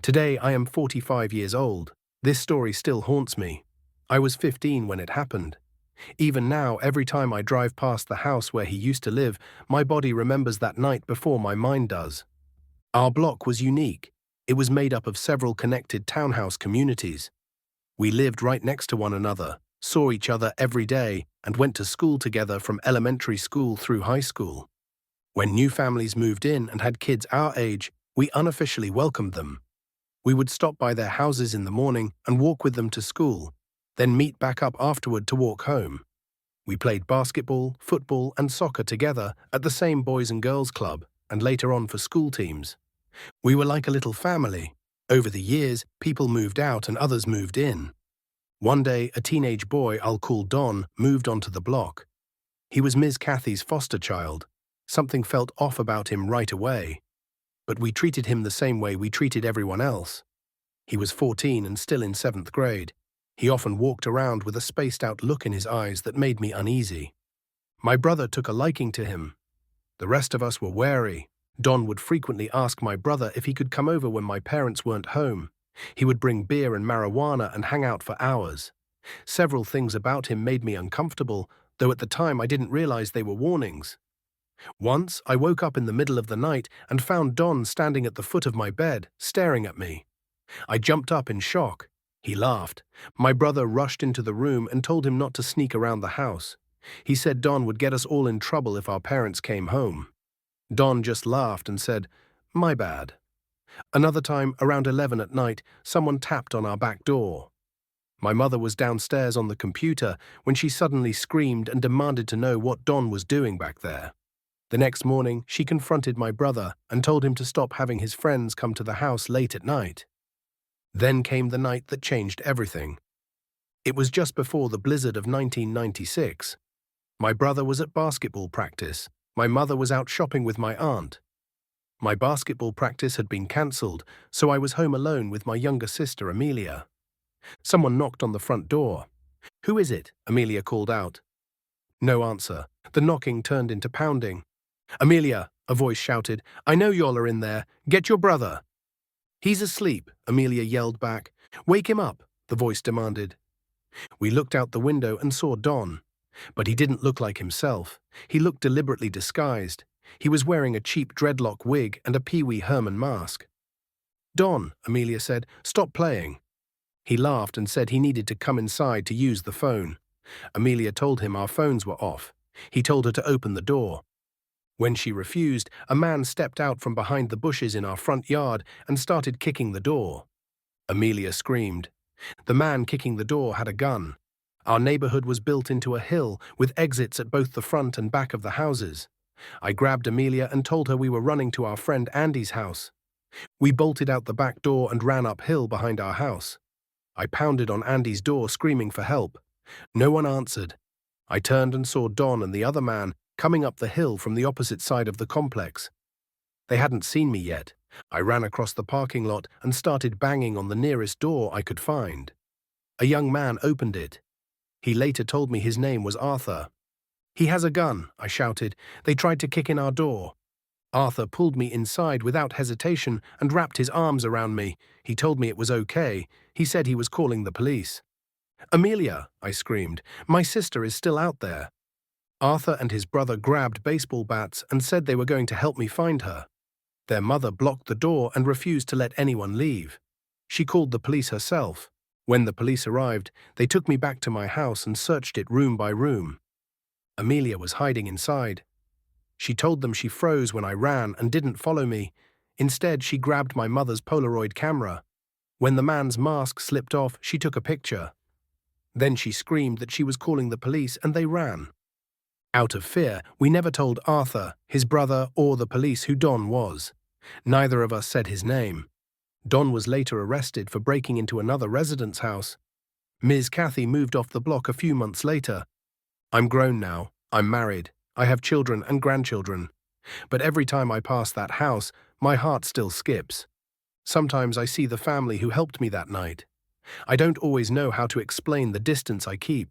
Today I am 45 years old. This story still haunts me. I was 15 when it happened. Even now, every time I drive past the house where he used to live, my body remembers that night before my mind does. Our block was unique. It was made up of several connected townhouse communities. We lived right next to one another, saw each other every day, and went to school together from elementary school through high school. When new families moved in and had kids our age, we unofficially welcomed them. We would stop by their houses in the morning and walk with them to school, then meet back up afterward to walk home. We played basketball, football, and soccer together at the same Boys and Girls Club, and later on for school teams. We were like a little family. Over the years, people moved out and others moved in. One day, a teenage boy I'll call Don moved onto the block. He was Ms. Kathy's foster child. Something felt off about him right away. But we treated him the same way we treated everyone else. He was 14 and still in 7th grade. He often walked around with a spaced-out look in his eyes that made me uneasy. My brother took a liking to him. The rest of us were wary. Don would frequently ask my brother if he could come over when my parents weren't home. He would bring beer and marijuana and hang out for hours. Several things about him made me uncomfortable, though at the time I didn't realize they were warnings. Once, I woke up in the middle of the night and found Don standing at the foot of my bed, staring at me. I jumped up in shock. He laughed. My brother rushed into the room and told him not to sneak around the house. He said Don would get us all in trouble if our parents came home. Don just laughed and said, "My bad." Another time, around 11 at night, someone tapped on our back door. My mother was downstairs on the computer when she suddenly screamed and demanded to know what Don was doing back there. The next morning, she confronted my brother and told him to stop having his friends come to the house late at night. Then came the night that changed everything. It was just before the blizzard of 1996. My brother was at basketball practice. My mother was out shopping with my aunt. My basketball practice had been cancelled, so I was home alone with my younger sister, Amelia. Someone knocked on the front door. "Who is it?" Amelia called out. No answer. The knocking turned into pounding. "Amelia," a voice shouted, "I know y'all are in there. Get your brother." "He's asleep," Amelia yelled back. "Wake him up," the voice demanded. We looked out the window and saw Don. But he didn't look like himself. He looked deliberately disguised. He was wearing a cheap dreadlock wig and a Pee Wee Herman mask. "Don," Amelia said, "stop playing." He laughed and said he needed to come inside to use the phone. Amelia told him our phones were off. He told her to open the door. When she refused, a man stepped out from behind the bushes in our front yard and started kicking the door. Amelia screamed. The man kicking the door had a gun. Our neighborhood was built into a hill with exits at both the front and back of the houses. I grabbed Amelia and told her we were running to our friend Andy's house. We bolted out the back door and ran uphill behind our house. I pounded on Andy's door screaming for help. No one answered. I turned and saw Don and the other man coming up the hill from the opposite side of the complex. They hadn't seen me yet. I ran across the parking lot and started banging on the nearest door I could find. A young man opened it. He later told me his name was Arthur. "He has a gun," I shouted. "They tried to kick in our door." Arthur pulled me inside without hesitation and wrapped his arms around me. He told me it was okay. He said he was calling the police. "Amelia," I screamed, "my sister is still out there." Arthur and his brother grabbed baseball bats and said they were going to help me find her. Their mother blocked the door and refused to let anyone leave. She called the police herself. When the police arrived, they took me back to my house and searched it room by room. Amelia was hiding inside. She told them she froze when I ran and didn't follow me. Instead, she grabbed my mother's Polaroid camera. When the man's mask slipped off, she took a picture. Then she screamed that she was calling the police and they ran. Out of fear, we never told Arthur, his brother, or the police who Don was. Neither of us said his name. Don was later arrested for breaking into another resident's house. Ms. Kathy moved off the block a few months later. I'm grown now. I'm married. I have children and grandchildren. But every time I pass that house, my heart still skips. Sometimes I see the family who helped me that night. I don't always know how to explain the distance I keep.